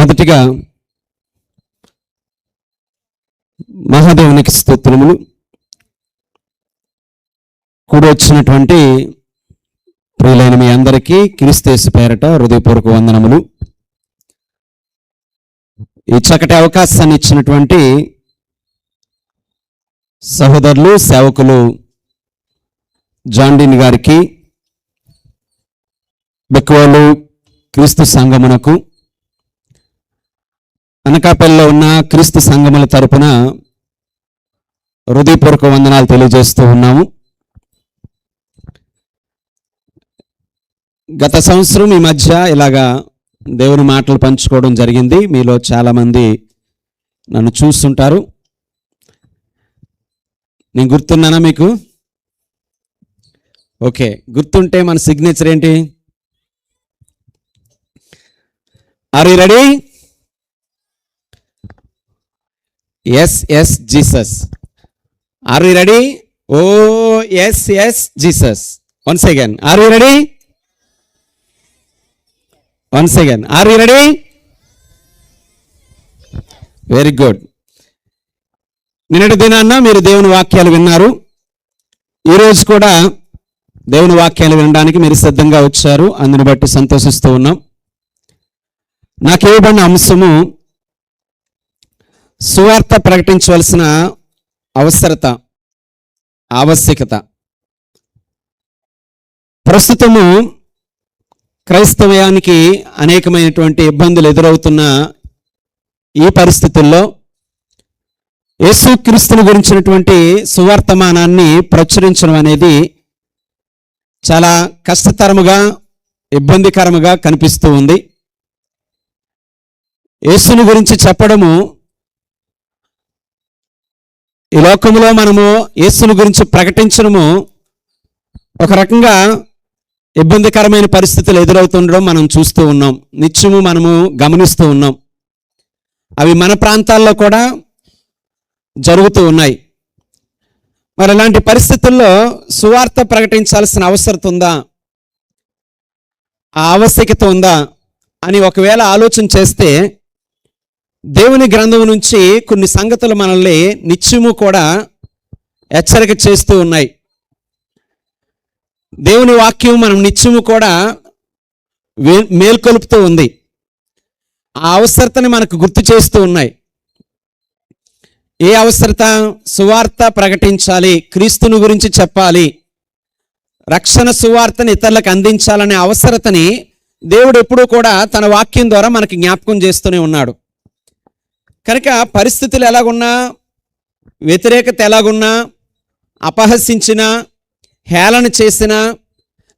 మొదటిగా మహాదేవునికి స్తోత్రములు. కూడి వచ్చినటువంటి ప్రియులైన మీ అందరికీ క్రీస్తు యేసు పేరట హృదయపూర్వక వందనములు. ఈ చక్కటి అవకాశాన్ని ఇచ్చినటువంటి సహోదరులు సేవకులు జాండీన్ గారికి, బెక్కువలు క్రీస్తు సంఘమునకు, అనకాపల్లిలో ఉన్న క్రీస్తు సంఘముల తరపున హృదయపూర్వక వందనాలు తెలియజేస్తూ ఉన్నాము. గత సంవత్సరం ఈ మధ్య ఇలాగా దేవుని మాటలు పంచుకోవడం జరిగింది. మీలో చాలామంది నన్ను చూస్తుంటారు. నేను గుర్తున్నానా మీకు? ఓకే, గుర్తుంటే మన సిగ్నేచర్ ఏంటి? Are you ready? Yes yes Jesus. Are you ready? Oh yes yes Jesus. Once again, are you ready? Once again, are you ready? Very good. నిన్నటి దినాన్న మీరు దేవుని వాక్యాలు విన్నారు. ఈరోజు కూడా దేవుని వాక్యాలు వినడానికి మీరు సిద్ధంగా వచ్చారు. అందుని బట్టి సంతోషిస్తూ ఉన్నాం. నాకు ఇవ్వబడిన అంశము సువార్త ప్రకటించవలసిన అవసరత, ఆవశ్యకత. ప్రస్తుతము క్రైస్తవ్యానికి అనేకమైనటువంటి ఇబ్బందులు ఎదురవుతున్న ఈ పరిస్థితుల్లో యేసుక్రీస్తుని గురించినటువంటి సువార్తమానాన్ని ప్రచురించడం అనేది చాలా కష్టతరముగా, ఇబ్బందికరముగా కనిపిస్తూ ఉంది. యేసుని గురించి చెప్పడము, ఈ లోకంలో మనము యేసుని గురించి ప్రకటించడము ఒక రకంగా ఇబ్బందికరమైన పరిస్థితులు ఎదురవుతుండడం మనం చూస్తూ ఉన్నాం. నిత్యము మనము గమనిస్తూ ఉన్నాం. అవి మన ప్రాంతాల్లో కూడా జరుగుతూ ఉన్నాయి. మరి ఇలాంటి పరిస్థితుల్లో సువార్త ప్రకటించాల్సిన అవసరం ఉందా, ఆ ఆవశ్యకత ఉందా అని ఒకవేళ ఆలోచన చేస్తే దేవుని గ్రంథం నుంచి కొన్ని సంగతులు మనల్ని నిత్యము కూడా హెచ్చరిక చేస్తూ ఉన్నాయి. దేవుని వాక్యం మనం నిత్యము కూడా మేల్కొలుపుతూ ఉంది. ఆ అవసరతని మనకు గుర్తు చేస్తూ ఉన్నాయి. ఏ అవసరత? సువార్త ప్రకటించాలి, క్రీస్తుని గురించి చెప్పాలి, రక్షణ సువార్తని ఇతరులకు అందించాలనే అవసరతని దేవుడు ఎప్పుడూ కూడా తన వాక్యం ద్వారా మనకి జ్ఞాపకం చేస్తూనే ఉన్నాడు. కనుక పరిస్థితులు ఎలాగున్నా, వ్యతిరేకత ఎలాగున్నా, అపహసించినా, హేళన చేసినా,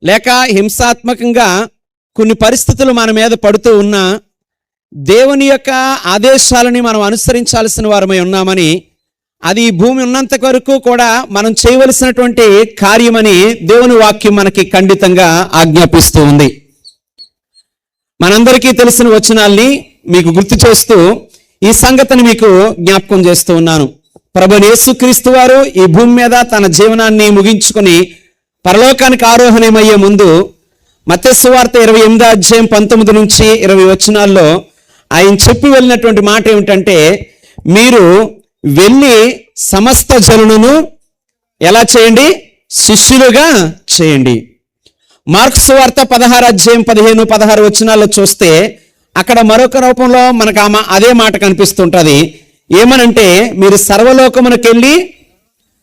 లేక హింసాత్మకంగా కొన్ని పరిస్థితులు మన మీద పడుతూ ఉన్నా దేవుని యొక్క ఆదేశాలని మనం అనుసరించాల్సిన వారమై ఉన్నామని, అది ఈ భూమి ఉన్నంత వరకు కూడా మనం చేయవలసినటువంటి కార్యమని దేవుని వాక్యం మనకి ఖండితంగా ఆజ్ఞాపిస్తూ ఉంది. మనందరికీ తెలిసిన వచనాల్ని మీకు గుర్తు చేస్తూ ఈ సంగతిని మీకు జ్ఞాపకం చేస్తూ ఉన్నాను. ప్రభువైన యేసుక్రీస్తు వారు ఈ భూమి మీద తన జీవనాన్ని ముగించుకొని పరలోకానికి ఆరోహణమయ్యే ముందు మత్తయి సువార్త 28వ అధ్యాయం 19 నుంచి 20 వచనాల్లో ఆయన చెప్పి వెళ్ళినటువంటి మాట ఏమిటంటే, మీరు వెళ్ళి సమస్త జనులను ఎలా చేయండి? శిష్యులుగా చేయండి. మార్కు సువార్త 16వ అధ్యాయం 15-16 వచనాల్లో చూస్తే అక్కడ మరొక రూపంలో మనకు అదే మాట కనిపిస్తుంటుంది. ఏమనంటే, మీరు సర్వలోకమునకెళ్ళి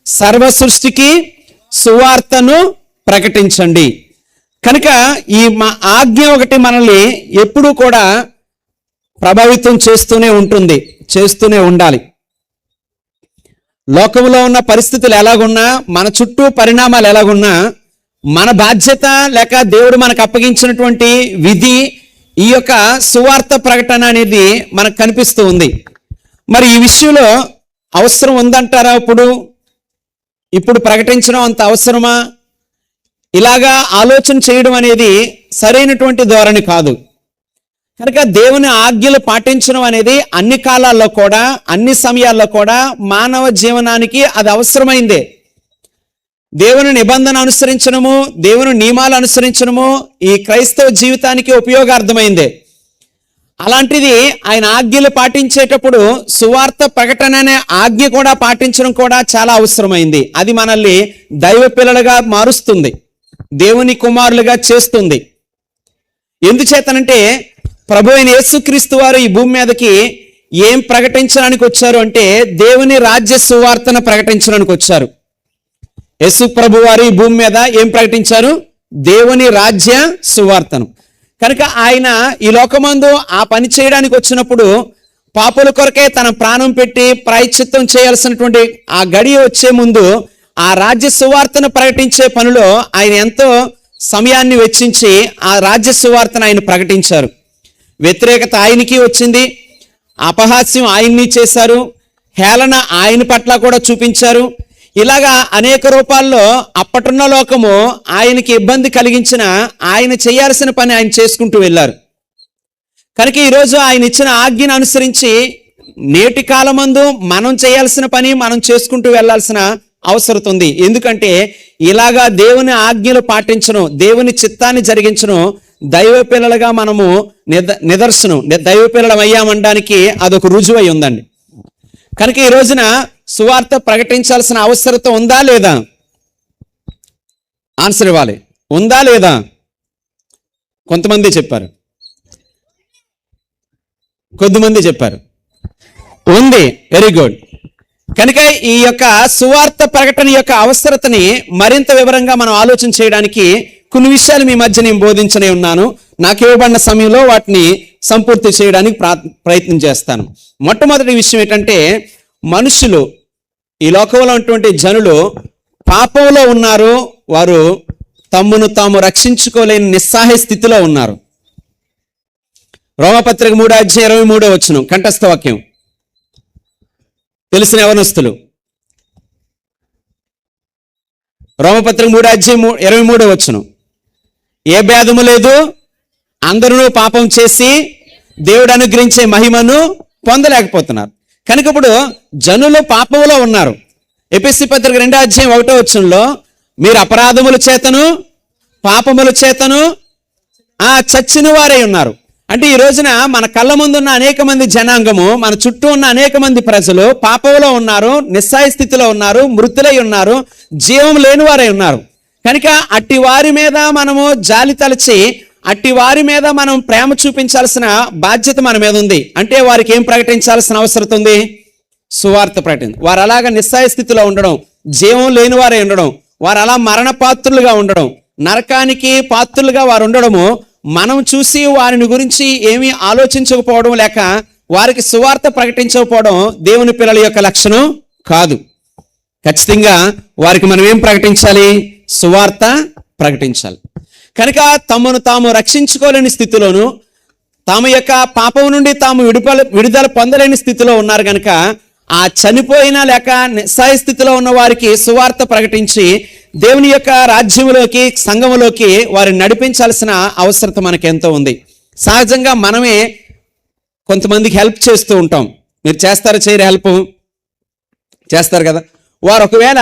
సర్వ సృష్టికి సువార్తను ప్రకటించండి. కనుక ఈ ఆజ్ఞ ఒకటి మనల్ని ఎప్పుడూ కూడా ప్రభావితం చేస్తూనే ఉంటుంది, చేస్తూనే ఉండాలి. లోకంలో ఉన్న పరిస్థితులు ఎలాగున్నా, మన చుట్టూ పరిణామాలు ఎలాగున్నా, మన బాధ్యత లేక దేవుడు మనకు అప్పగించినటువంటి విధి ఈ యొక్క సువార్త ప్రకటన అనేది మనకు కనిపిస్తూ ఉంది. మరి ఈ విషయంలో అవసరం ఉందంటారా? ఇప్పుడు ప్రకటించడం అంత అవసరమా? ఇలాగా ఆలోచన చేయడం అనేది సరైనటువంటి ధోరణి కాదు. కనుక దేవుని ఆజ్ఞలు పాటించడం అనేది అన్ని కాలాల్లో కూడా, అన్ని సమయాల్లో కూడా మానవ జీవనానికి అది అవసరమైందే. దేవుని నిబంధన అనుసరించడము, దేవుని నియమాలు అనుసరించడము ఈ క్రైస్తవ జీవితానికి ఉపయోగార్థమైందే. అలాంటిది ఆయన ఆజ్ఞలు పాటించేటప్పుడు సువార్త ప్రకటన అనే ఆజ్ఞ కూడా పాటించడం కూడా చాలా అవసరమైంది. అది మనల్ని దైవ పిల్లలుగా మారుస్తుంది, దేవుని కుమారులుగా చేస్తుంది. ఎందుచేతనంటే ప్రభు అయిన యేసుక్రీస్తు వారు ఈ భూమి మీదకి ఏం ప్రకటించడానికి వచ్చారు అంటే దేవుని రాజ్య సువార్తను ప్రకటించడానికి వచ్చారు. యేసు ప్రభు వారు ఈ భూమి మీద ఏం ప్రకటించారు? దేవుని రాజ్య సువార్తను. కనుక ఆయన ఈ లోకమందు ఆ పని చేయడానికి వచ్చినప్పుడు పాపుల కొరకే తన ప్రాణం పెట్టి ప్రాయశ్చిత్తం చేయాల్సినటువంటి ఆ గడియ వచ్చే ముందు ఆ రాజ్య సువార్తను ప్రకటించే పనిలో ఆయన ఎంతో సమయాన్ని వెచ్చించి ఆ రాజ్య సువార్తను ఆయన ప్రకటించారు. వ్యతిరేకత ఆయనకి వచ్చింది, అపహాస్యం ఆయన్ని చేశారు, హేళన ఆయన పట్ల కూడా చూపించారు. ఇలాగా అనేక రూపాల్లో అప్పటున్న లోకము ఆయనకి ఇబ్బంది కలిగించిన ఆయన చేయాల్సిన పని ఆయన చేసుకుంటూ వెళ్ళారు. కనుక ఈరోజు ఆయన ఇచ్చిన ఆజ్ఞను అనుసరించి నేటి కాలమందు మనం చేయాల్సిన పని మనం చేసుకుంటూ వెళ్ళాల్సిన అవసరం ఉంది. ఎందుకంటే ఇలాగా దేవుని ఆజ్ఞలు పాటించడం, దేవుని చిత్తాన్ని జరిగించడం దైవ పిల్లలుగా మనము నిదర్శనం, దైవ పిల్లలం అయ్యామనడానికి అదొక రుజువై ఉందండి. కనుక ఈ రోజున సువార్త ప్రకటించాల్సిన అవసరత ఉందా లేదా? ఆన్సర్ ఇవ్వాలి. ఉందా లేదా? కొంతమంది చెప్పారు, కొద్దిమంది చెప్పారు ఉంది. Very good. కనుక ఈ యొక్క సువార్త ప్రకటన యొక్క అవసరతని మరింత వివరంగా మనం ఆలోచన చేయడానికి కొన్ని విషయాలు మీ మధ్య నేను బోధించనే ఉన్నాను. నాకు ఇవ్వబడిన సమయంలో వాటిని సంపూర్తి చేయడానికి ప్రయత్నం చేస్తాను. మొట్టమొదటి విషయం ఏంటంటే మనుషులు, ఈ లోకంలో ఉన్నటువంటి జనులు పాపంలో ఉన్నారు. వారు తమ్మును తాము రక్షించుకోలేని నిస్సహాయ స్థితిలో ఉన్నారు. రోమపత్రిక 3:23 కంఠస్థ వాక్యం తెలిసిన యవనస్తులు. రోమపత్రిక 3:23 ఏ భేదము లేదు, అందరూ పాపం చేసి దేవుడు అనుగ్రహించే మహిమను పొందలేకపోతున్నారు. కనుక ఇప్పుడు జనులు పాపంలో ఉన్నారు. ఎఫెసీ పత్రిక 2:1 మీరు అపరాధముల చేతను పాపముల చేతను చచ్చిన వారై ఉన్నారు. అంటే ఈ రోజున మన కళ్ళ ముందు ఉన్న అనేక మంది జనాంగము, మన చుట్టూ ఉన్న అనేక మంది ప్రజలు పాపంలో ఉన్నారు, నిస్సాయ స్థితిలో ఉన్నారు, మృతులై ఉన్నారు, జీవం లేని వారై ఉన్నారు. కనుక అట్టి వారి మీద మనము జాలి తలచి అట్టి వారి మీద మనం ప్రేమ చూపించాల్సిన బాధ్యత మన మీద ఉంది. అంటే వారికి ఏం ప్రకటించాల్సిన అవసరం ఉంది? సువార్త ప్రకటన. వారు అలాగా నిస్సాయ స్థితిలో ఉండడం, జీవం లేని వారే ఉండడం, వారు అలా మరణ పాత్రులుగా ఉండడం, నరకానికి పాత్రులుగా వారు ఉండడము మనం చూసి వారిని గురించి ఏమీ ఆలోచించకపోవడం, లేక వారికి సువార్త ప్రకటించకపోవడం దేవుని పిల్లల యొక్క లక్షణం కాదు. ఖచ్చితంగా వారికి మనం ఏం ప్రకటించాలి? సువార్త ప్రకటించాలి. కనుక తమను తాము రక్షించుకోలేని స్థితిలోను, తమ యొక్క పాపం నుండి తాము విడుదల పొందలేని స్థితిలో ఉన్నారు. కనుక ఆ చనిపోయిన లేక నిస్సాయ స్థితిలో ఉన్న వారికి సువార్త ప్రకటించి దేవుని యొక్క రాజ్యంలోకి, సంఘములోకి వారిని నడిపించాల్సిన అవసరత మనకెంతో ఉంది. సహజంగా మనమే కొంతమందికి హెల్ప్ చేస్తూ ఉంటాం. మీరు చేస్తారా? చేయరు? హెల్ప్ చేస్తారు కదా. వారు ఒకవేళ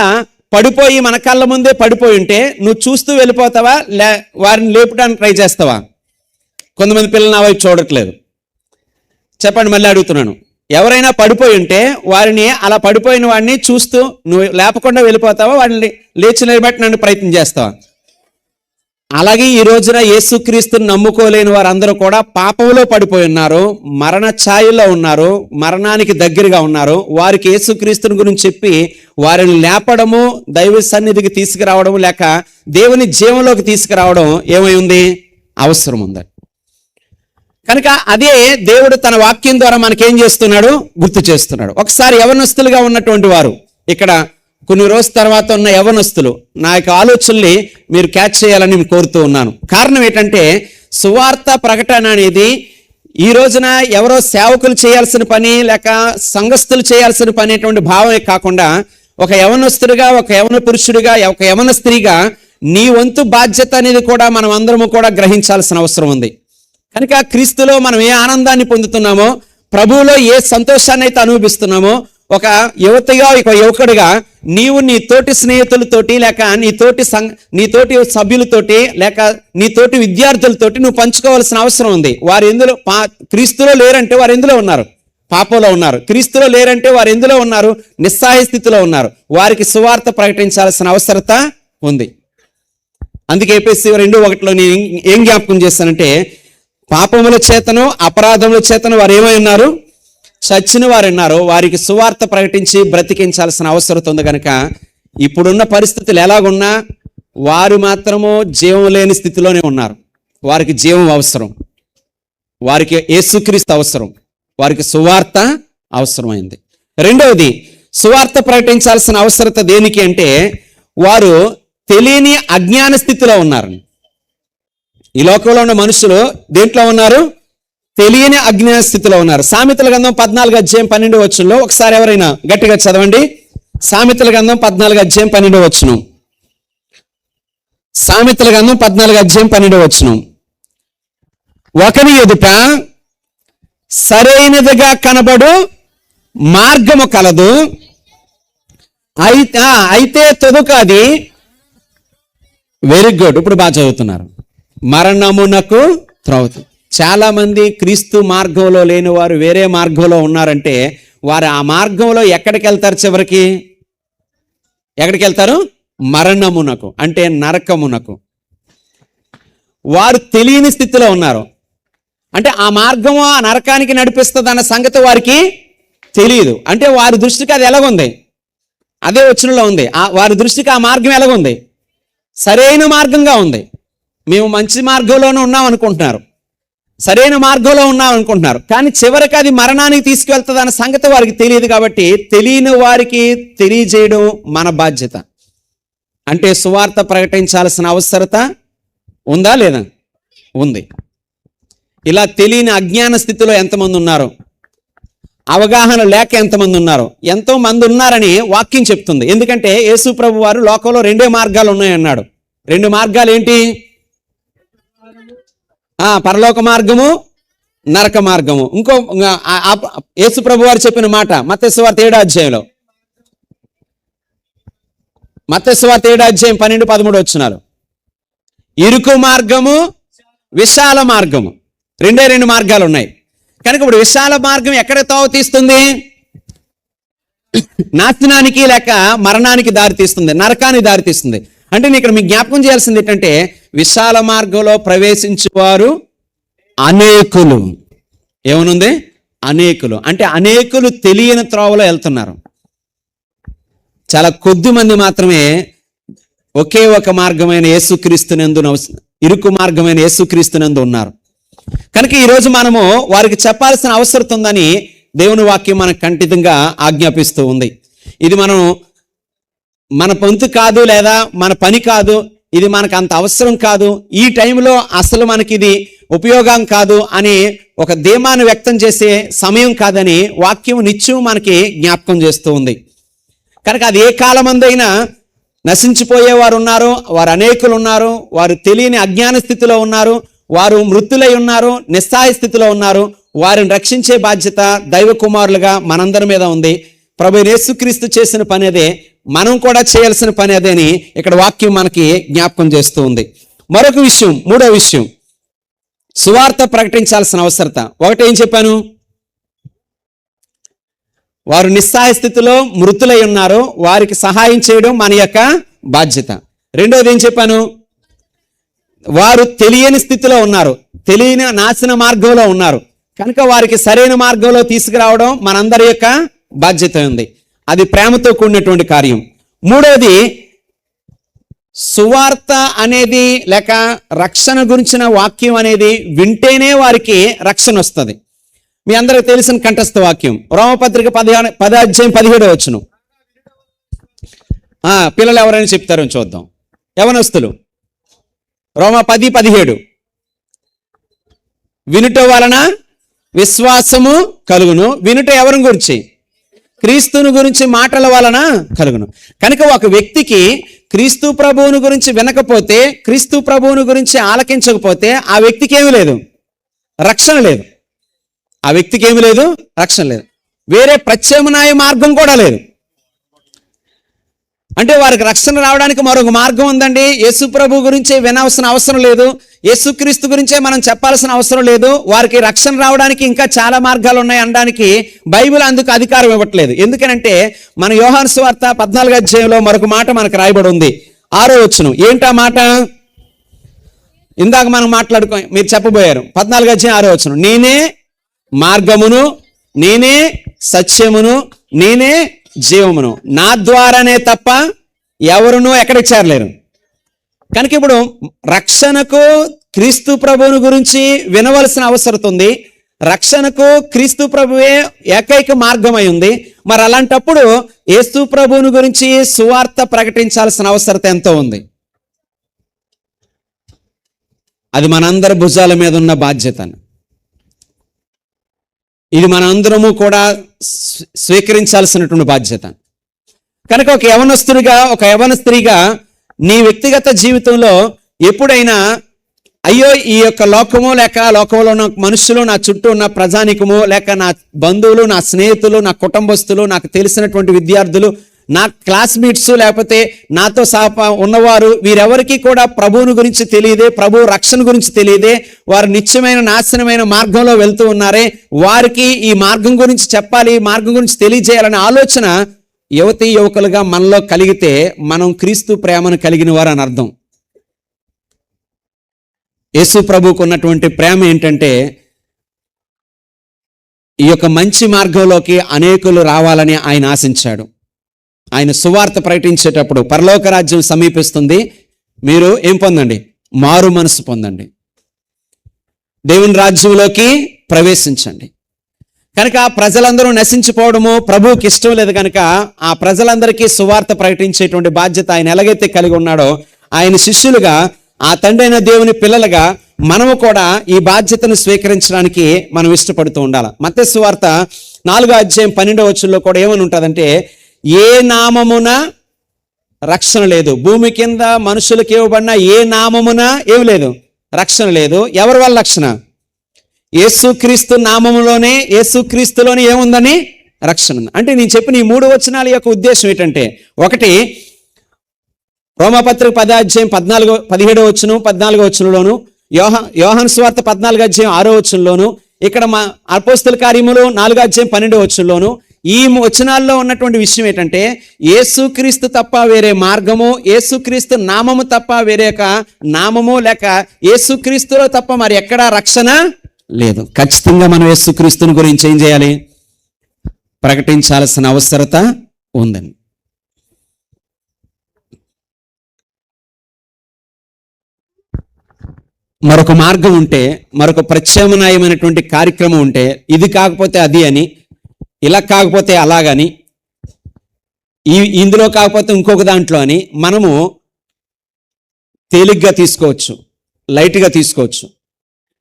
పడిపోయి మన కళ్ళ ముందే పడిపోయి ఉంటే నువ్వు చూస్తూ వెళ్ళిపోతావా, వారిని లేపడానికి ట్రై చేస్తావా? కొంతమంది పిల్లలు నా వైపు చూడట్లేదు. చెప్పండి, మళ్ళీ అడుగుతున్నాను. ఎవరైనా పడిపోయి ఉంటే వారిని, అలా పడిపోయిన వాడిని చూస్తూ నువ్వు లేపకుండా వెళ్ళిపోతావా, వాడిని లేచి నిలబెట్టడానికి ప్రయత్నం చేస్తావా? అలాగే ఈ రోజున యేసుక్రీస్తుని నమ్ముకోలేని వారందరూ కూడా పాపంలో పడిపోయి ఉన్నారు, మరణ ఛాయలో ఉన్నారు, మరణానికి దగ్గరగా ఉన్నారు. వారికి యేసుక్రీస్తుని గురించి చెప్పి వారిని లేపడము, దైవ సన్నిధికి తీసుకురావడం, లేక దేవుని జీవంలోకి తీసుకురావడం ఏమై ఉంది? అవసరం ఉందండి. కనుక అదే దేవుడు తన వాక్యం ద్వారా మనకేం చేస్తున్నాడు? గుర్తు చేస్తున్నాడు. ఒకసారి యవనస్తులుగా ఉన్నటువంటి వారు, ఇక్కడ కొన్ని రోజుల తర్వాత ఉన్న యవనస్తులు, నా యొక్క ఆలోచనల్ని మీరు క్యాచ్ చేయాలని నేను కోరుతూ ఉన్నాను. కారణం ఏంటంటే సువార్త ప్రకటన అనేది ఈ రోజున ఎవరో సేవకులు చేయాల్సిన పని, లేక సంఘస్థులు చేయాల్సిన పని అనేటువంటి భావమే కాకుండా ఒక యవనస్తుడిగా, ఒక యవన పురుషుడిగా, ఒక యవన స్త్రీగా నీ వంతు బాధ్యత అనేది కూడా మనం అందరము కూడా గ్రహించాల్సిన అవసరం ఉంది. కనుక క్రీస్తులో మనం ఏ ఆనందాన్ని పొందుతున్నామో, ప్రభువులో ఏ సంతోషాన్ని అయితే అనుభవిస్తున్నామో, ఒక యువతిగా ఒక యువకుడిగా నీవు నీ తోటి స్నేహితులతోటి లేక నీ తోటి సభ్యులతోటి లేక నీ తోటి విద్యార్థులతోటి నువ్వు పంచుకోవాల్సిన అవసరం ఉంది. వారు ఎందులో క్రీస్తులో లేరంటే వారు ఎందులో ఉన్నారు? పాపంలో ఉన్నారు. క్రీస్తులో లేరంటే వారు ఎందులో ఉన్నారు? నిస్సహాయ స్థితిలో ఉన్నారు. వారికి సువార్త ప్రకటించాల్సిన అవసరత ఉంది. అందుకే ఎఫెసీ 2:1 నేను ఏం జ్ఞాపకం చేస్తానంటే, పాపముల చేతను అపరాధముల చేతను వారు ఏమై ఉన్నారు? చచ్చిన వారు ఉన్నారు. వారికి సువార్త ప్రకటించి బ్రతికించాల్సిన అవసరం ఉంది. కనుక ఇప్పుడున్న పరిస్థితులు ఎలాగున్నా వారు మాత్రము జీవం లేని స్థితిలోనే ఉన్నారు. వారికి జీవం అవసరం, వారికి యేసుక్రీస్తు అవసరం, వారికి సువార్త అవసరమైంది. రెండవది, సువార్త ప్రకటించాల్సిన అవసరత దేనికి అంటే, వారు తెలియని అజ్ఞాన స్థితిలో ఉన్నారు. ఈ లోకంలో ఉన్న మనుషులు దేంట్లో ఉన్నారు? తెలియని అజ్ఞాన స్థితిలో ఉన్నారు. సామెతల గ్రంథం 14:12 ఒకసారి ఎవరైనా గట్టిగా చదవండి. సామెతల గ్రంథం 14:12. సామెతల గ్రంథం 14:12. ఒకని ఎదుట సరైనదిగా కనబడు మార్గము కలదు, అయితే తొదుకది. Very good. ఇప్పుడు బాగా చదువుతున్నారు. మరణమునకు త్రోవ. చాలా మంది క్రీస్తు మార్గంలో లేని వారు వేరే మార్గంలో ఉన్నారంటే, వారు ఆ మార్గంలో ఎక్కడికి వెళ్తారు? చివరికి ఎక్కడికి వెళ్తారు? మరణమునకు, అంటే నరకమునకు. వారు తెలియని స్థితిలో ఉన్నారు. అంటే ఆ మార్గము ఆ నరకానికి నడిపిస్తుంది అన్న సంగతి వారికి తెలియదు. అంటే వారి దృష్టికి అది ఎలాగుంది? అదే వచనంలో ఉంది. వారి దృష్టికి ఆ మార్గం ఎలాగుంది? సరైన మార్గంగా ఉంది. మేము మంచి మార్గంలోనే ఉన్నాం అనుకుంటున్నారు, సరైన మార్గంలో ఉన్నాం అనుకుంటున్నారు. కానీ చివరికి అది మరణానికి తీసుకువెళ్తుంది అన్న సంగతి వారికి తెలియదు. కాబట్టి తెలియని వారికి తెలియజేయడం మన బాధ్యత. అంటే సువార్త ప్రకటించాల్సిన అవసరత ఉందా లేదా? ఉంది. ఇలా తెలియని అజ్ఞాన స్థితిలో ఎంతమంది ఉన్నారు? అవగాహన లేక ఎంతమంది ఉన్నారు? ఎంతో మంది ఉన్నారని వాక్యం చెప్తుంది. ఎందుకంటే యేసు ప్రభు వారు లోకంలో 2 మార్గాలు ఉన్నాయన్నాడు. 2 మార్గాలు ఏంటి? పరలోక మార్గము, నరక మార్గము. ఇంకో యేసు ప్రభు వారు చెప్పిన మాట మత్తయి సువార్త 7:13. మత్తయి సువార్త 7:12-13 ఇరుకు మార్గము, విశాల మార్గము, 2 మార్గాలు ఉన్నాయి. కనుక ఇప్పుడు విశాల మార్గం ఎక్కడ తావు తీస్తుంది? నాశనానికి లేక మరణానికి దారి తీస్తుంది, నరకానికి దారి తీస్తుంది. అంటే నేను ఇక్కడ మీకు జ్ఞాపకం చేయాల్సింది ఏంటంటే, విశాల మార్గంలో ప్రవేశించేవారు అనేకులు. ఏమనుంది? అనేకులు. అంటే అనేకులు తెలియని త్రోవలో వెళ్తున్నారు. చాలా కొద్ది మంది మాత్రమే ఒకే ఒక మార్గమైన యేసుక్రీస్తునందు, ఇరుకు మార్గమైన యేసుక్రీస్తునందు ఉన్నారు. కనుక ఈరోజు మనము వారికి చెప్పాల్సిన అవసరం ఉందని దేవుని వాక్యం మనకు ఖండితంగా ఆజ్ఞాపిస్తూ ఉంది. ఇది మన పొంతు కాదు, లేదా మన పని కాదు, ఇది మనకు అంత అవసరం కాదు, ఈ టైంలో అసలు మనకి ఇది ఉపయోగం కాదు అని ఒక ధీమాను వ్యక్తం చేసే సమయం కాదని వాక్యం నిత్యం మనకి జ్ఞాపకం చేస్తూ ఉంది. కనుక అది ఏ కాలమందైనా నశించిపోయేవారు ఉన్నారు, వారు అనేకులు ఉన్నారు, వారు తెలియని అజ్ఞాన స్థితిలో ఉన్నారు, వారు మృతులై ఉన్నారు, నిస్సహాయ స్థితిలో ఉన్నారు. వారిని రక్షించే బాధ్యత దైవ కుమారులుగా మనందరి మీద ఉంది. ప్రభువైన యేసుక్రీస్తు చేసిన పని అదే, మనం కూడా చేయాల్సిన పని అదే అని ఇక్కడ వాక్యం మనకి జ్ఞాపకం చేస్తూ ఉంది. మరొక విషయం, మూడో విషయం, సువార్త ప్రకటించాల్సిన అవసరత. ఒకటి ఏం చెప్పాను? వారు నిస్సహాయ స్థితిలో మృతులై ఉన్నారు, వారికి సహాయం చేయడం మన యొక్క బాధ్యత. రెండోది ఏం చెప్పాను? వారు తెలియని స్థితిలో ఉన్నారు, తెలియని నాశన మార్గంలో ఉన్నారు. కనుక వారికి సరైన మార్గంలో తీసుకురావడం మనందరి యొక్క బాధ్యత ఉంది. అది ప్రేమతో కూడినటువంటి కార్యం. మూడోది, సువార్త అనేది లేక రక్షణ గురించిన వాక్యం అనేది వింటేనే వారికి రక్షణ వస్తుంది. మీ అందరికి తెలిసిన కంఠస్థ వాక్యం రోమపత్రిక 10:17. పిల్లలు ఎవరైనా చెప్తారో చూద్దాం. యవనస్తులు రోమ 10:17 వినుట వలన విశ్వాసము కలుగును. వినుట ఎవరి గురించి? క్రీస్తుని గురించి మాటల వలన కలుగును. కనుక ఒక వ్యక్తికి క్రీస్తు ప్రభువుని గురించి వినకపోతే, క్రీస్తు ప్రభువుని గురించి ఆలకించకపోతే ఆ వ్యక్తికి ఏమీ లేదు, రక్షణ లేదు. ఆ వ్యక్తికి ఏమీ లేదు, రక్షణ లేదు. వేరే ప్రత్యామ్నాయ మార్గం కూడా లేదు. అంటే వారికి రక్షణ రావడానికి మరొక మార్గం ఉందండి. యేసు ప్రభు గురించే వినాల్సిన అవసరం లేదు, యేసుక్రీస్తు గురించే మనం చెప్పాల్సిన అవసరం లేదు. వారికి రక్షణ రావడానికి ఇంకా చాలా మార్గాలు ఉన్నాయి అనడానికి బైబిల్ అందుకు అధికారం ఇవ్వట్లేదు. ఎందుకనంటే మన యోహాను సువార్త 14వ అధ్యాయంలో మరొక మాట మనకు రాయబడి ఉంది. 6వ వచనం. ఏంటా మాట? ఇందాక మనం మీరు చెప్పబోయారు. 14వ అధ్యాయం 6వ వచనం. నేనే మార్గమును, నేనే సత్యమును, నేనే జీవమును, నా ద్వారానే తప్ప ఎవరునూ ఎక్కడికి చేరలేరు. కనుక ఇప్పుడు రక్షణకు క్రీస్తు ప్రభువుని గురించి వినవలసిన అవసరం ఉంది. రక్షణకు క్రీస్తు ప్రభువే ఏకైక మార్గమై ఉంది. మరి అలాంటప్పుడు యేసు ప్రభువుని గురించి సువార్త ప్రకటించాల్సిన అవసరం ఎంతో ఉంది. అది మనందరి భుజాల మీద ఉన్న బాధ్యత. ఇది మనందరము కూడా స్వీకరించాల్సినటువంటి బాధ్యత. కనుక ఒక యవనస్తుడిగా, ఒక యవన స్త్రీగా నీ వ్యక్తిగత జీవితంలో ఎప్పుడైనా అయ్యో ఈ యొక్క లోకము లేక లోకంలో ఉన్న మనుషులు, నా చుట్టూ ఉన్న ప్రజానికము, లేక నా బంధువులు, నా స్నేహితులు, నా కుటుంబస్తులు, నాకు తెలిసినటువంటి విద్యార్థులు, నా క్లాస్మేట్స్, లేకపోతే నాతో సహా ఉన్నవారు, వీరెవరికి కూడా ప్రభువుని గురించి తెలియదే, ప్రభు రక్షణ గురించి తెలియదే, వారు నిత్యమైన నాశనమైన మార్గంలో వెళ్తూ ఉన్నారే, వారికి ఈ మార్గం గురించి చెప్పాలి, ఈ మార్గం గురించి తెలియజేయాలనే ఆలోచన యువతీ యువకులుగా మనలో కలిగితే మనం క్రీస్తు ప్రేమను కలిగిన వారు అని అర్థం. యేసు ప్రభువుకు ఉన్నటువంటి ప్రేమ ఏంటంటే ఈ యొక్క మంచి మార్గంలోకి అనేకులు రావాలని ఆయన ఆశించాడు. ఆయన సువార్త ప్రకటించేటప్పుడు పరలోక రాజ్యం సమీపిస్తుంది, మీరు ఏం పొందండి? మారు మనసు పొందండి, దేవుని రాజ్యంలోకి ప్రవేశించండి. కనుక ప్రజలందరూ నశించిపోవడము ప్రభువుకి ఇష్టం లేదు. కనుక ఆ ప్రజలందరికీ సువార్త ప్రకటించేటువంటి బాధ్యత ఆయన ఎలాగైతే కలిగి ఉన్నాడో, ఆయన శిష్యులుగా, ఆ తండ్రి అయిన దేవుని పిల్లలుగా మనము కూడా ఈ బాధ్యతను స్వీకరించడానికి మనం ఇష్టపడుతూ ఉండాలి. మత్తయి సువార్త 4వ అధ్యాయం 12వ వచనంలో కూడా ఏమని ఉంటుందంటే, ఏ నామమున రక్షణ లేదు, భూమి కింద మనుషులకు ఇవ్వబడిన ఏ నామమున ఏమి లేదు, రక్షణ లేదు. ఎవరి వల్ల రక్షణ? యేసుక్రీస్తు నామములోనే, యేసుక్రీస్తులోనే ఏముందని? రక్షణ ఉంది. అంటే నేను చెప్పిన ఈ 3 వచనాల యొక్క ఉద్దేశం ఏంటంటే, ఒకటి రోమాపత్రిక 10వ అధ్యాయం 17వ వచనం 14వ వచనంలోను, యోహాను సువార్త 14వ అధ్యాయం 6వ వచనంలోను, ఇక్కడ మా అపోస్తల కార్యములు 4వ అధ్యాయం 12వ వచనంలోను ఈ వచనాల్లో ఉన్నటువంటి విషయం ఏంటంటే, యేసుక్రీస్తు తప్ప వేరే మార్గము, యేసుక్రీస్తు నామము తప్ప వేరే నామము, లేక యేసుక్రీస్తులో తప్ప మరి ఎక్కడా రక్షణ లేదు. ఖచ్చితంగా మనం యేసుక్రీస్తుని గురించి ఏం చేయాలి? ప్రకటించాల్సిన అవసరత ఉందండి. మరొక మార్గం ఉంటే, మరొక ప్రత్యామ్నాయమైనటువంటి కార్యక్రమం ఉంటే, ఇది కాకపోతే అది అని, ఇలా కాకపోతే అలాగని, ఇందులో కాకపోతే ఇంకొక దాంట్లో అని మనము తేలిగ్గా తీసుకోవచ్చు, లైట్గా తీసుకోవచ్చు.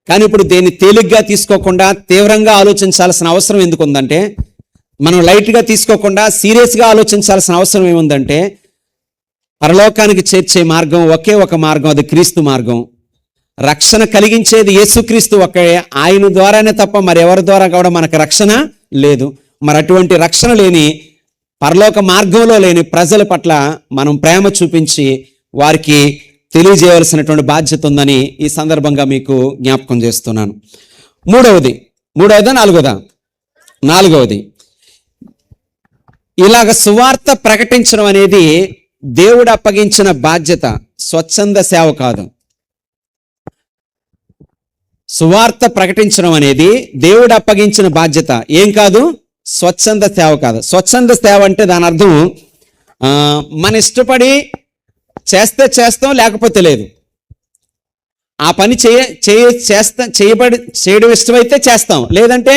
కానీ ఇప్పుడు దేన్ని తేలిగ్గా తీసుకోకుండా తీవ్రంగా ఆలోచించాల్సిన అవసరం ఎందుకు ఉందంటే, మనం లైట్గా తీసుకోకుండా సీరియస్గా ఆలోచించాల్సిన అవసరం ఏముందంటే, పరలోకానికి చేర్చే మార్గం ఒకే ఒక మార్గం, అది క్రీస్తు మార్గం. రక్షణ కలిగించేది యేసుక్రీస్తు ఒకే, ఆయన ద్వారానే తప్ప మరి ఎవరి ద్వారా కూడా మనకు రక్షణ లేదు. మరి అటువంటి రక్షణ లేని, పరలోక మార్గంలో లేని ప్రజల పట్ల మనం ప్రేమ చూపించి వారికి తెలియజేయవలసినటువంటి బాధ్యత ఉందని ఈ సందర్భంగా మీకు జ్ఞాపకం చేస్తున్నాను. మూడవదా నాలుగవది ఇలాగ సువార్త ప్రకటించడం అనేది దేవుడు అప్పగించిన బాధ్యత, స్వచ్ఛంద సేవ కాదు. సువార్త ప్రకటించడం అనేది దేవుడు అప్పగించిన బాధ్యత, ఏం కాదు, స్వచ్ఛంద సేవ కాదు. స్వచ్ఛంద సేవ అంటే దాని అర్థం మన ఇష్టపడి చేస్తే చేస్తాం, లేకపోతే లేదు. ఆ పని చేయడం ఇష్టమైతే చేస్తాం, లేదంటే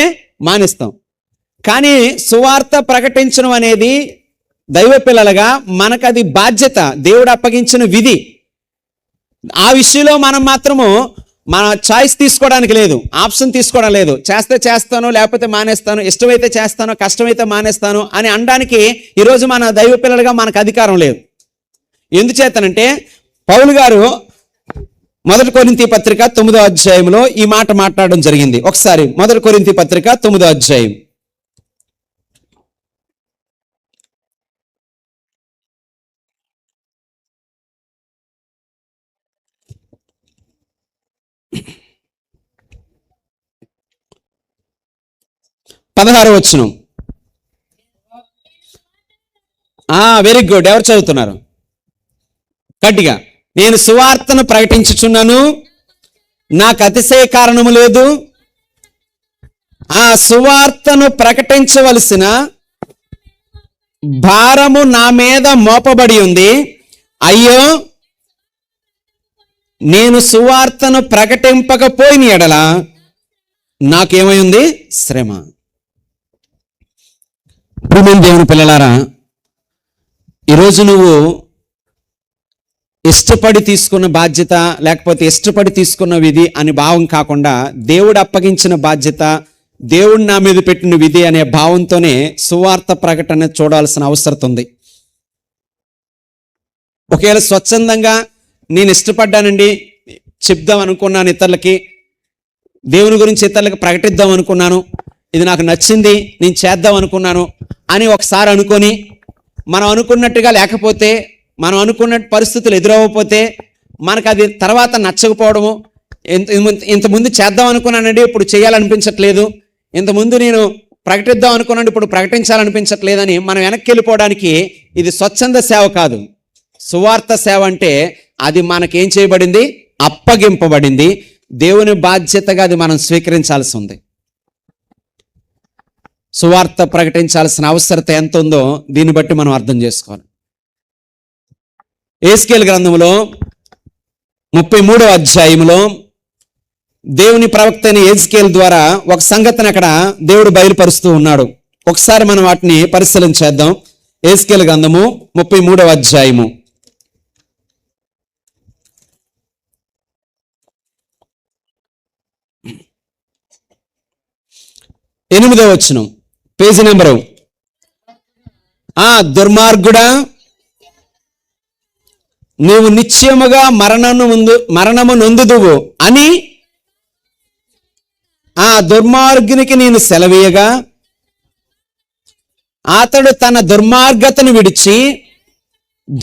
మానేస్తాం. కానీ సువార్త ప్రకటించడం అనేది దైవ పిల్లలుగా మనకు అది బాధ్యత, దేవుడు అప్పగించిన విధి. ఆ విషయంలో మనం మాత్రము మన చాయిస్ తీసుకోవడానికి లేదు, ఆప్షన్ తీసుకోవడం లేదు. చేస్తే చేస్తాను, లేకపోతే మానేస్తాను, ఇష్టమైతే చేస్తాను, కష్టమైతే మానేస్తాను అని అనడానికి ఈరోజు మన దైవ పిల్లలుగా మనకు అధికారం లేదు. ఎందుచేతనంటే పౌలు గారు 1 కొరింథీ పత్రిక 9వ అధ్యాయంలో ఈ మాట మాట్లాడడం జరిగింది. ఒకసారి 1 కొరింథీ పత్రిక 9వ అధ్యాయం 16వ వచనం. Very good. ఎవరు చదువుతున్నారు గట్టిగా? నేను సువార్తను ప్రకటించుచున్నాను, నాకు అతిశయ కారణము లేదు. ఆ సువార్తను ప్రకటించవలసిన భారము నా మీద మోపబడి ఉంది. అయ్యో, నేను సువార్తను ప్రకటింపకపోయిన ఎడల నాకేమై ఉంది? శ్రమ. ప్రియమైన దేవుని పిల్లలారా, ఈరోజు నువ్వు ఇష్టపడి తీసుకున్న బాధ్యత, లేకపోతే ఇష్టపడి తీసుకున్న విధి అని భావం కాకుండా, దేవుడు అప్పగించిన బాధ్యత, దేవుడు నా మీద పెట్టిన విధి అనే భావంతోనే సువార్త ప్రకటన చూడాల్సిన అవసరం ఉంది. ఒకవేళ స్వచ్ఛందంగా నేను ఇష్టపడ్డానండి, చెప్దాం అనుకున్నాను, ఇతరులకి దేవుని గురించి ఇతరులకు ప్రకటిద్దాం అనుకున్నాను, ఇది నాకు నచ్చింది, నేను చేద్దాం అనుకున్నాను అని ఒకసారి అనుకొని, మనం అనుకున్నట్టుగా లేకపోతే, మనం అనుకున్న పరిస్థితులు ఎదురవ్వకపోతే, మనకు అది తర్వాత నచ్చకపోవడము, ఇంతకుముందు చేద్దాం అనుకున్నానండి, ఇప్పుడు చేయాలనిపించట్లేదు, ఇంతకుముందు నేను ప్రకటిద్దాం అనుకున్నాను, ఇప్పుడు ప్రకటించాలనిపించట్లేదని మనం వెనక్కి వెళ్ళిపోవడానికి ఇది స్వచ్ఛంద సేవ కాదు. సువార్త సేవ అంటే అది మనకేం చేయబడింది? అప్పగింపబడింది. దేవుని బాధ్యతగా అది మనం స్వీకరించాల్సి ఉంది. సువార్త ప్రకటించాల్సిన అవసరత ఎంత ఉందో దీన్ని బట్టి మనం అర్థం చేసుకోవాలి. యేస్కేలు గ్రంథంలో 33వ అధ్యాయంలో దేవుని ప్రవక్త అయిన యేస్కేలు ద్వారా ఒక సంగతిని అక్కడ దేవుడు బయలుపరుస్తూ ఉన్నాడు. ఒకసారి మనం వాటిని పరిశీలన చేద్దాం. యేస్కేలు గ్రంథము 33వ అధ్యాయము 8వ వచనం, పేజీ నెంబరు. దుర్మార్గుడా, నీవు నిశ్చయముగా మరణము నొందుదువు అని ఆ దుర్మార్గునికి నేను సెలవీయగా, అతడు తన దుర్మార్గతను విడిచి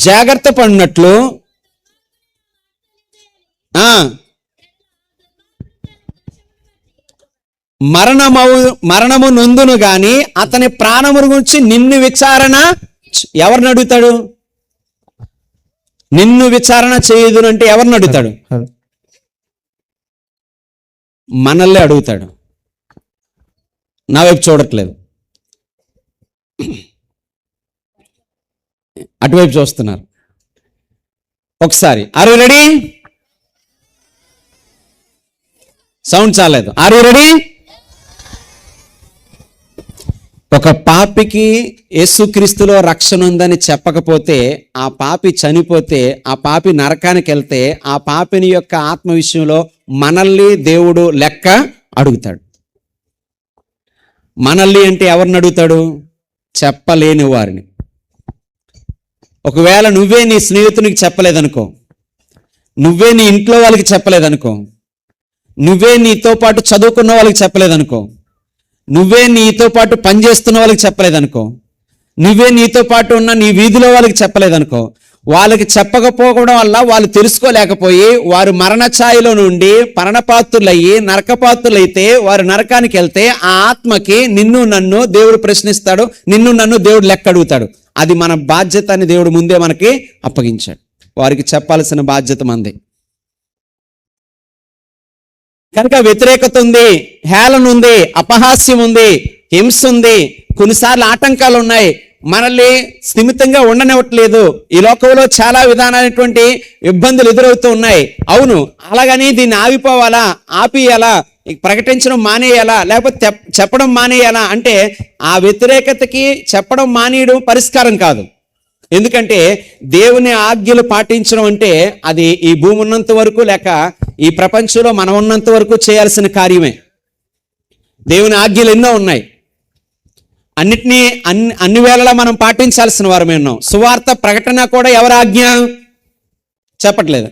జాగ్రత్త పడినట్లు మరణము నొందును గాని అతని ప్రాణము గురించి నిన్ను విచారణ ఎవరిని అడుగుతాడు? నిన్ను విచారణ చేయదును అంటే ఎవరిని అడుగుతాడు? మనల్ని అడుగుతాడు. నా వైపు చూడట్లేదు, అటువైపు చూస్తున్నారు. ఒకసారి ఆర్ యు రెడీ? సౌండ్ చాలేదు. Are you ready? ఒక పాపికి యేసుక్రీస్తులో రక్షణ ఉందని చెప్పకపోతే, ఆ పాపి చనిపోతే, ఆ పాపి నరకానికి వెళ్తే, ఆ పాపిని యొక్క ఆత్మ విషయంలో మనల్ని దేవుడు లెక్క అడుగుతాడు. మనల్ని అంటే ఎవరిని అడుగుతాడు? చెప్పలేని వారిని. ఒకవేళ నువ్వే నీ స్నేహితునికి చెప్పలేదనుకో, నువ్వే నీ ఇంట్లో వాళ్ళకి చెప్పలేదనుకో, నువ్వే నీతో పాటు చదువుకున్న వాళ్ళకి చెప్పలేదనుకో, నువ్వే నీతో పాటు పనిచేస్తున్న వాళ్ళకి చెప్పలేదనుకో, నువ్వే నీతో పాటు ఉన్న నీ వీధిలో వాళ్ళకి చెప్పలేదనుకో, వాళ్ళకి చెప్పకపోవడం వల్ల వాళ్ళు తెలుసుకోలేకపోయి వారు మరణ ఛాయలో నుండి మరణపాత్రులయ్యి నరకపాత్రులైతే వారు నరకానికి వెళ్తే ఆ ఆత్మకి నిన్ను నన్ను దేవుడు ప్రశ్నిస్తాడు, నిన్ను నన్ను దేవుడు లెక్క అడుగుతాడు. అది మన బాధ్యత అని దేవుడు ముందే మనకి అప్పగించాడు. వారికి చెప్పాల్సిన బాధ్యత మనది. కనుక వ్యతిరేకత ఉంది, హేళన ఉంది, అపహాస్యం ఉంది, హింస ఉంది, కొన్నిసార్లు ఆటంకాలు ఉన్నాయి, మనల్ని స్థిమితంగా ఉండనివ్వట్లేదు. ఈ లోకంలో చాలా విధానమైనటువంటి ఇబ్బందులు ఎదురవుతూ ఉన్నాయి. అవును, అలాగని దీన్ని ఆగిపోవాలా, ఆపియాలా, ప్రకటించడం మానేయాలా, లేకపోతే చెప్పడం మానేయాలా అంటే ఆ వ్యతిరేకతకి చెప్పడం మానేయడం పరిష్కారం కాదు. ఎందుకంటే దేవుని ఆజ్ఞలు పాటించడం అంటే అది ఈ భూమి ఉన్నంత వరకు లేక ఈ ప్రపంచంలో మనం ఉన్నంత వరకు చేయాల్సిన కార్యమే. దేవుని ఆజ్ఞలు ఎన్నో ఉన్నాయి, అన్నిటినీ అన్ని వేళలా మనం పాటించాల్సిన వారమే ఉన్నాం. సువార్త ప్రకటన కూడా ఎవరి ఆజ్ఞ? చెప్పట్లేదు.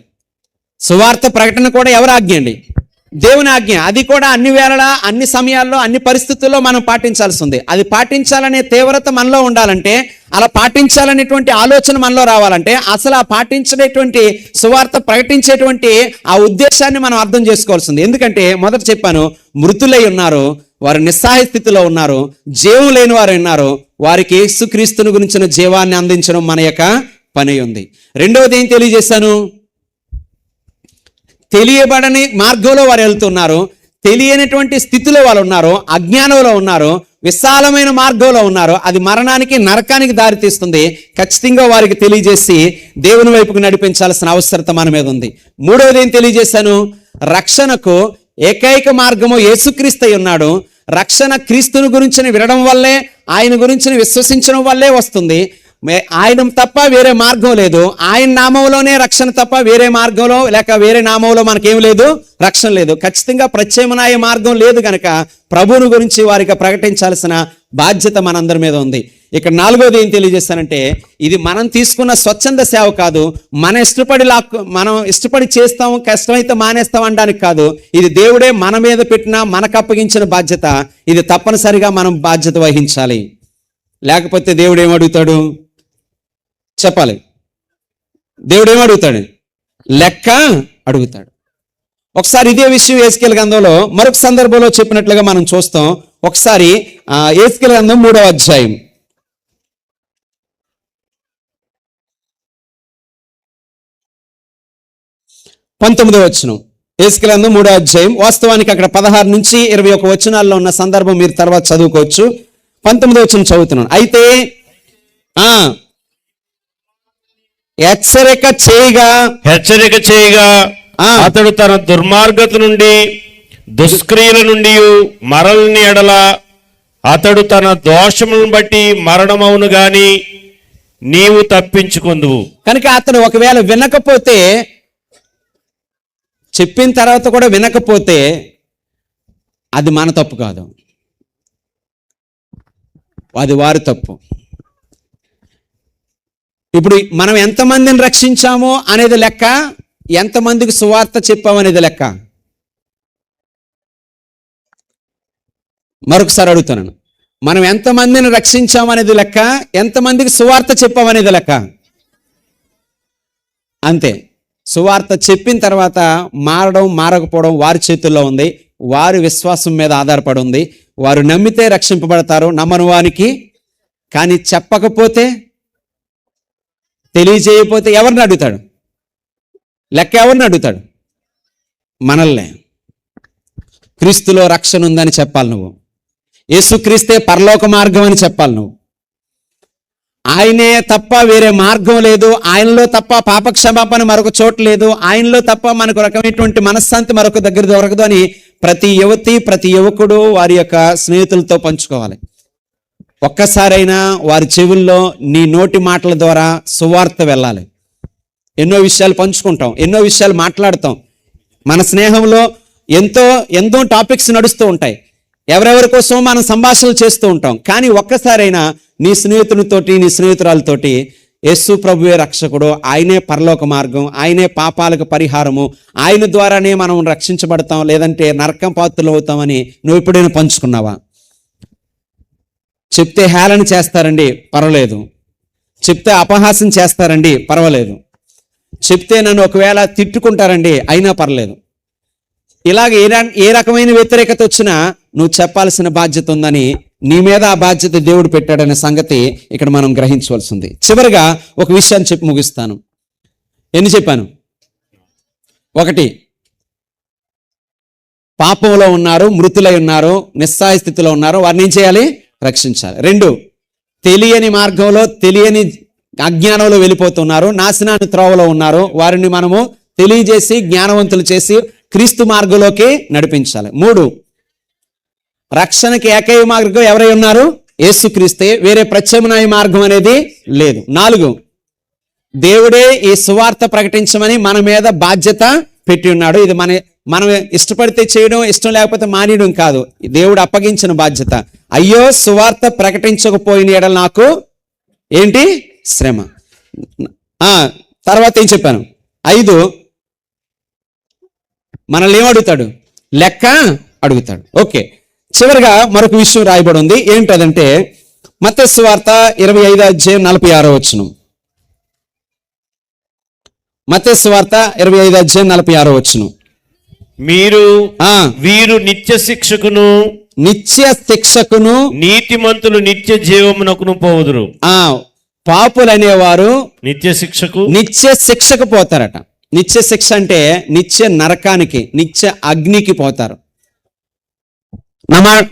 సువార్త ప్రకటన కూడా ఎవరి ఆజ్ఞ అండి? దేవుని ఆజ్ఞ. అది కూడా అన్ని వేళలా, అన్ని సమయాల్లో, అన్ని పరిస్థితుల్లో మనం పాటించాల్సి ఉంది. అది పాటించాలనే తీవ్రత మనలో ఉండాలంటే, అలా పాటించాలనేటువంటి ఆలోచన మనలో రావాలంటే, అసలు ఆ పాటించేటువంటి సువార్త ప్రకటించేటువంటి ఆ ఉద్దేశాన్ని మనం అర్థం చేసుకోవాల్సింది. ఎందుకంటే మొదట చెప్పాను, మృతులై ఉన్నారు, వారు నిస్సహాయ స్థితిలో ఉన్నారు, జీవం లేని వారు ఉన్నారు, వారికి యేసుక్రీస్తుని గురించిన జీవాన్ని అందించడం మన యొక్క పని ఉంది. రెండవది ఏం తెలియజేశాను? తెలియబడని మార్గంలో వారు వెళ్తున్నారు, తెలియనటువంటి స్థితిలో వాళ్ళు ఉన్నారు, అజ్ఞానంలో ఉన్నారు, విశాలమైన మార్గంలో ఉన్నారు, అది మరణానికి నరకానికి దారితీస్తుంది. ఖచ్చితంగా వారికి తెలియజేసి దేవుని వైపుకు నడిపించాల్సిన అవసరత మన మీద ఉంది. మూడవది ఏం తెలియజేశాను? రక్షణకు ఏకైక మార్గము యేసుక్రీస్తు అయి ఉన్నాడు. రక్షణ క్రీస్తుని గురించి వినడం వల్లే, ఆయన గురించి విశ్వసించడం వల్లే వస్తుంది. ఆయన తప్ప వేరే మార్గం లేదు. ఆయన నామంలోనే రక్షణ తప్ప వేరే మార్గంలో లేక వేరే నామంలో మనకేం లేదు, రక్షణ లేదు. ఖచ్చితంగా ప్రత్యామ్నాయ మార్గం లేదు కనుక ప్రభువుని గురించి వారికి ప్రకటించాల్సిన బాధ్యత మనందరి మీద ఉంది. ఇక్కడ నాలుగోది ఏం తెలియజేస్తానంటే, ఇది మనం తీసుకున్న స్వచ్ఛంద సేవ కాదు, మనం ఇష్టపడి చేస్తాం, కష్టమైతే మానేస్తాం అనడానికి కాదు. ఇది దేవుడే మన మీద పెట్టిన, మనకు అప్పగించిన బాధ్యత. ఇది తప్పనిసరిగా మనం బాధ్యత వహించాలి. లేకపోతే దేవుడు ఏమడుగుతాడు చెప్పాలి. దేవుడు ఏమడుగుతాడు? లెక్క అడుగుతాడు. ఒకసారి ఇదే విషయం యేస్కేలు గ్రంథంలో మరొక సందర్భంలో చెప్పినట్లుగా మనం చూస్తాం. ఒకసారి యేస్కేలు గ్రంథం 3వ అధ్యాయం 19వ వచనం. యేస్కేలు గ్రంథం 3వ అధ్యాయం. వాస్తవానికి అక్కడ 16 నుంచి 21 వచనాల్లో ఉన్న సందర్భం మీరు తర్వాత చదువుకోవచ్చు. 19వ వచనం చదువుతున్నాను. అయితే హెచ్చరిక చేయగా అతడు తన దుర్మార్గత నుండి, దుష్క్రియల నుండి మరలని ఎడల అతడు తన దోషములను బట్టి మరణమవును గాని నీవు తప్పించుకుందువు. కనుక అతను ఒకవేళ వినకపోతే, చెప్పిన తర్వాత కూడా వినకపోతే, అది మన తప్పు కాదు, అది వారి తప్పు. ఇప్పుడు మనం ఎంతమందిని రక్షించామో అనేది లెక్క, ఎంతమందికి సువార్త చెప్పామనేది లెక్క. మరొకసారి అడుగుతున్నాను, మనం ఎంతమందిని రక్షించామనేది లెక్క, ఎంతమందికి సువార్త చెప్పామనేది లెక్క. అంతే. సువార్త చెప్పిన తర్వాత మారడం మారకపోవడం వారి చేతుల్లో ఉంది, వారి విశ్వాసం మీద ఆధారపడి ఉంది. వారు నమ్మితే రక్షింపబడతారు, నమ్మని వానికి. కానీ చెప్పకపోతే, తెలియజేయకపోతే ఎవరిని అడుగుతాడు? లెక్క ఎవరిని అడుగుతాడు? మనల్నే. క్రీస్తులో రక్షణ ఉందని చెప్పాలి నువ్వు. యేసుక్రీస్తే పరలోక మార్గం అని చెప్పాలి నువ్వు. ఆయనే తప్ప వేరే మార్గం లేదు, ఆయనలో తప్ప పాపక్షమాపణ మరొక చోటు లేదు, ఆయనలో తప్ప మనకు రకమైనటువంటి మనశ్శాంతి మరొక దగ్గర దొరకదు అని ప్రతి యువతి, ప్రతి యువకుడు వారి యొక్క స్నేహితులతో పంచుకోవాలి. ఒక్కసారైనా వారి చెవుల్లో నీ నోటి మాటల ద్వారా సువార్త వెళ్ళాలి. ఎన్నో విషయాలు పంచుకుంటాం, ఎన్నో విషయాలు మాట్లాడతాం. మన స్నేహంలో ఎంతో టాపిక్స్ నడుస్తూ ఉంటాయి. ఎవరెవరి కోసం మనం సంభాషణలు చేస్తూ ఉంటాం. కానీ ఒక్కసారైనా నీ స్నేహితునితోటి, నీ స్నేహితురాలతోటి యేసు ప్రభువే రక్షకుడు, ఆయనే పరలోక మార్గం, ఆయనే పాపాలకు పరిహారము, ఆయన ద్వారానే మనం రక్షించబడతాం, లేదంటే నరకం పాత్రలు అవుతామని నువ్వు ఎప్పుడైనా పంచుకున్నావా? చెప్తే హేళన చేస్తారండి, పర్వాలేదు. చెప్తే అపహాసం చేస్తారండి, పర్వాలేదు. చెప్తే నన్ను ఒకవేళ తిట్టుకుంటారండి, అయినా పర్లేదు. ఇలాగ ఏ రకమైన వ్యతిరేకత వచ్చినా నువ్వు చెప్పాల్సిన బాధ్యత ఉందని, నీ మీద ఆ బాధ్యత దేవుడు పెట్టాడనే సంగతి ఇక్కడ మనం గ్రహించవలసింది. చివరిగా ఒక విషయాన్ని చెప్పి ముగిస్తాను. ఎన్ని చెప్పాను? 1, పాపంలో ఉన్నారు, మృతులై ఉన్నారు, నిస్సహాయ స్థితిలో ఉన్నారు, వారిని ఏం చేయాలి? రక్షించాలి. 2, తెలియని మార్గంలో, తెలియని అజ్ఞానంలో వెళ్ళిపోతున్నారు, నాశనాన్ని త్రోవలో ఉన్నారు, వారిని మనము తెలియజేసి జ్ఞానవంతులు చేసి క్రీస్తు మార్గంలోకి నడిపించాలి. 3, రక్షణకి ఏకైక మార్గం ఎవరై ఉన్నారు? యేసుక్రీస్తే, వేరే ప్రత్యామ్నాయ మార్గం అనేది లేదు. 4, దేవుడే ఈ సువార్త ప్రకటించమని మన మీద బాధ్యత పెట్టి ఉన్నాడు. ఇది మనం ఇష్టపడితే చేయడం, ఇష్టం లేకపోతే మానేయడం కాదు, దేవుడు అప్పగించిన బాధ్యత. అయ్యో సువార్త ప్రకటించకపోయిన ఎడల నాకు ఏంటి? శ్రమ. తర్వాత ఏం చెప్పాను? 5, మనల్ని ఏమడుగుతాడు? లెక్క అడుగుతాడు. ఓకే, చివరిగా మరొక విషయం రాయబడి ఉంది. ఏంటదంటే మత్తయి సువార్త 25వ అధ్యాయం 46వ వచనం. మత్తయి సువార్త 25వ అధ్యాయం 46వ వచనం. మీరు ఆ వీరు నిత్య శిక్షకును నిత్య శిక్షకును నీతిమంతులు నిత్య జీవమునకును పోవుదురు. ఆ పాపులు అనేవారు నిత్య శిక్షకు నిత్య శిక్షకు పోతారట. నిత్య శిక్ష అంటే నిత్య నరకానికి, నిత్య అగ్నికి పోతారు.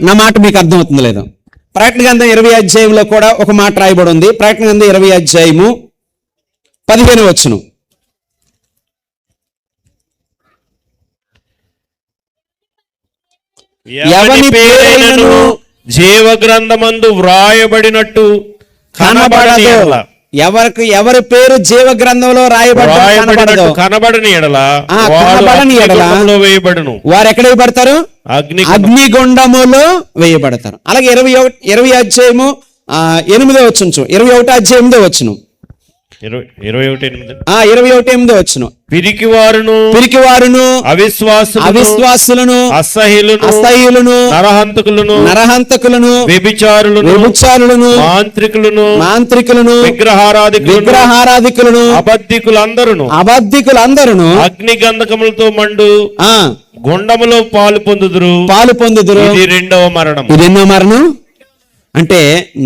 నా మాట మీకు అర్థమవుతుంది లేదు? ప్రకటన గ్రంథం 20 అధ్యాయంలో కూడా ఒక మాట రాయబడి ఉంది. ప్రకటన గ్రంథం 20 అధ్యాయము 15 వచనం. ఎవని పేరైనను జీవ గ్రంథమందు వ్రాయబడినట్టు కనబడని ఎడల, ఎవరి పేరు జీవ గ్రంథంలో వ్రాయబడినట్టు కనబడని ఎడల వాడు కనబడని ఎడల అగ్నిగుండంలో వేయబడును. వారు ఎక్కడ వేయబడతారు? అగ్నిగుండములో వేయబడతారు. అలాగే 20 అధ్యాయము 8వ వచనం, 21 అధ్యాయం 8వ వచనం, 21 వచ్చును. పిరికివారును అవిశ్వాసులను అసహ్యులను నరహంతకులను వ్యభిచారులను మాంత్రికులను విగ్రహారాధికులను అబద్ధికులందరును అగ్ని గంధకములతో మండు గుండములో పాలు పొందుదురు. ఇది రెండవ మరణం. అంటే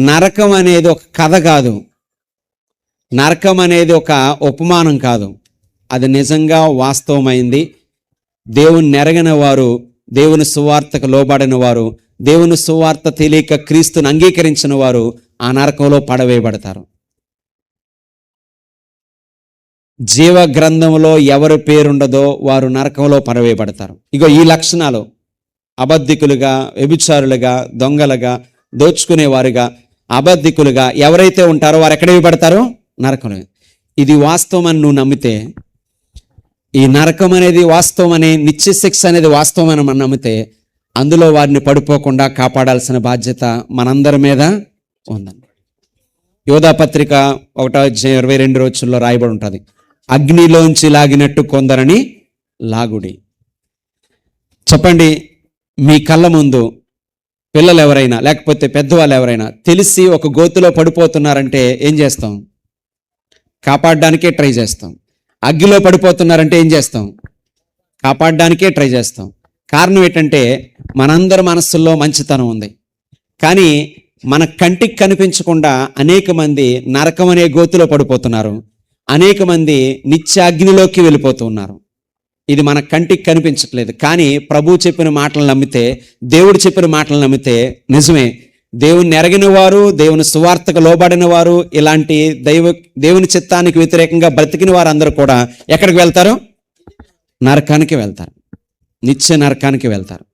నరకం అనేది ఒక కథ కాదు, నరకం అనేది ఒక ఉపమానం కాదు, అది నిజంగా వాస్తవమైంది. దేవుని నెరగిన వారు, దేవుని సువార్తకు లోబడిన వారు, దేవుని సువార్త తెలియక క్రీస్తుని అంగీకరించిన వారు ఆ నరకంలో పడవేయబడతారు. జీవ గ్రంథంలో ఎవరి పేరుండదో వారు నరకంలో పడవేయబడతారు. ఇగో ఈ లక్షణాలు అబద్ధికులుగా, వ్యభిచారులుగా, దొంగలుగా, దోచుకునేవారుగా, అబద్ధికులుగా ఎవరైతే ఉంటారో వారు ఎక్కడ వేయబడతారో? నరకంలో. ఇది వాస్తవం అని నువ్వు నమ్మితే, ఈ నరకం అనేది వాస్తవం అని, నిత్య శిక్ష అనేది వాస్తవం అని మనం నమ్మితే, అందులో వారిని పడిపోకుండా కాపాడాల్సిన బాధ్యత మనందరి మీద ఉందండి. యోధా పత్రిక 1:22 రాయబడి ఉంటుంది, అగ్నిలోంచి లాగినట్టు కొందరని లాగుడి. చెప్పండి, మీ కళ్ళ ముందు పిల్లలు ఎవరైనా లేకపోతే పెద్దవాళ్ళు ఎవరైనా తెలిసి ఒక గోతులో పడిపోతున్నారంటే ఏం చేస్తాం? కాపాడడానికే ట్రై చేస్తాం. అగ్గిలో పడిపోతున్నారంటే ఏం చేస్తాం? కాపాడడానికే ట్రై చేస్తాం. కారణం ఏంటంటే మనందరి మనస్సుల్లో మంచితనం ఉంది, కానీ మన కంటికి కనిపించకుండా అనేక మంది నరకం అనే గోతులో పడిపోతున్నారు, అనేక మంది నిత్య అగ్నిలోకి వెళ్ళిపోతూ ఉన్నారు. ఇది మన కంటికి కనిపించట్లేదు, కానీ ప్రభు చెప్పిన మాటలు నమ్మితే, దేవుడు చెప్పిన మాటలు నమ్మితే నిజమే. దేవుని ఎరగిన వారు, దేవుని సువార్తకు లోబడిన వారు, ఇలాంటి దేవుని చిత్తానికి వ్యతిరేకంగా బ్రతికిన వారు అందరూ కూడా ఎక్కడికి వెళ్తారు? నరకానికి వెళ్తారు, నిత్య నరకానికి వెళ్తారు.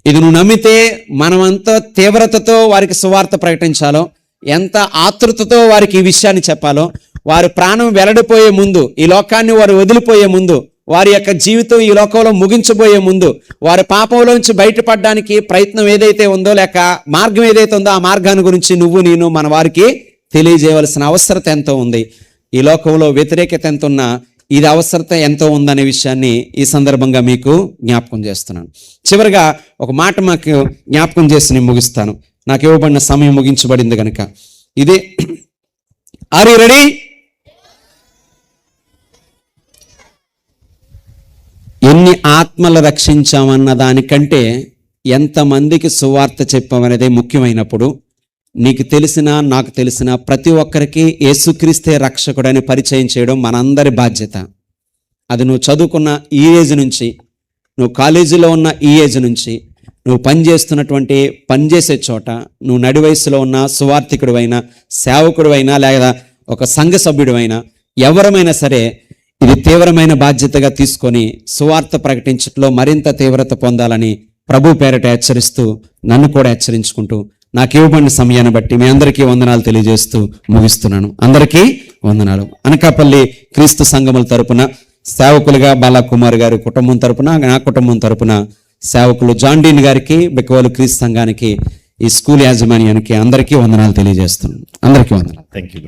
ఇది నువ్వు నమ్మితే మనమంతా తీవ్రతతో వారికి సువార్త ప్రకటించాలో, ఎంత ఆతృతతో వారికి ఈ విషయాన్ని చెప్పాలో, వారి ప్రాణం వెల్లడిపోయే ముందు, ఈ లోకాన్ని వారు వదిలిపోయే ముందు, వారి యొక్క జీవితం ఈ లోకంలో ముగించబోయే ముందు, వారి పాపంలోంచి బయటపడడానికి ప్రయత్నం ఏదైతే ఉందో, లేక మార్గం ఏదైతే ఉందో, ఆ మార్గాన్ని గురించి నేను మన వారికి తెలియజేయవలసిన అవసరత ఎంతో ఉంది. ఈ లోకంలో వ్యతిరేకత ఎంత ఉన్నా ఇది అవసరత ఎంతో ఉందనే విషయాన్ని ఈ సందర్భంగా మీకు జ్ఞాపకం చేస్తున్నాను. చివరిగా ఒక మాట మాకు జ్ఞాపకం చేసి నేను ముగిస్తాను. నాకు ఇవ్వబడిన సమయం ముగించబడింది కనుక ఇదే. Are you ready? ఎన్ని ఆత్మలు రక్షించామన్న దానికంటే ఎంతమందికి సువార్త చెప్పామనేదే ముఖ్యమైనప్పుడు, నీకు తెలిసిన నాకు తెలిసిన ప్రతి ఒక్కరికి యేసుక్రీస్తే రక్షకుడని పరిచయం చేయడం మనందరి బాధ్యత. అది నువ్వు చదువుకున్న ఈ ఏజ్ నుంచి, నువ్వు కాలేజీలో ఉన్న ఈ ఏజ్ నుంచి, నువ్వు పనిచేస్తున్నటువంటి పనిచేసే చోట, నువ్వు నడి వయసులో ఉన్న సువార్థికుడివైనా, సేవకుడివైనా, లేదా ఒక సంఘ సభ్యుడివైనా, ఎవరమైనా సరే ఇది తీవ్రమైన బాధ్యతగా తీసుకొని సువార్త ప్రకటించట్లో మరింత తీవ్రత పొందాలని ప్రభు పేరట హెచ్చరిస్తూ, నన్ను కూడా హెచ్చరించుకుంటూ, నాకు ఇవ్వబడిన సమయాన్ని బట్టి మీ అందరికీ వందనాలు తెలియజేస్తూ ముగిస్తున్నాను. అందరికీ వందనాలు. అనకాపల్లి క్రీస్తు సంఘముల తరపున సేవకులుగా బాలకుమార్ గారి కుటుంబం తరపున, నా కుటుంబం తరపున సేవకులు జాండీన్ గారికి, బిక్కవోలు క్రీస్తు సంఘానికి, ఈ స్కూల్ యాజమాన్యానికి అందరికీ వందనాలు తెలియజేస్తున్నాను. అందరికీ వందనాలు. Thank you.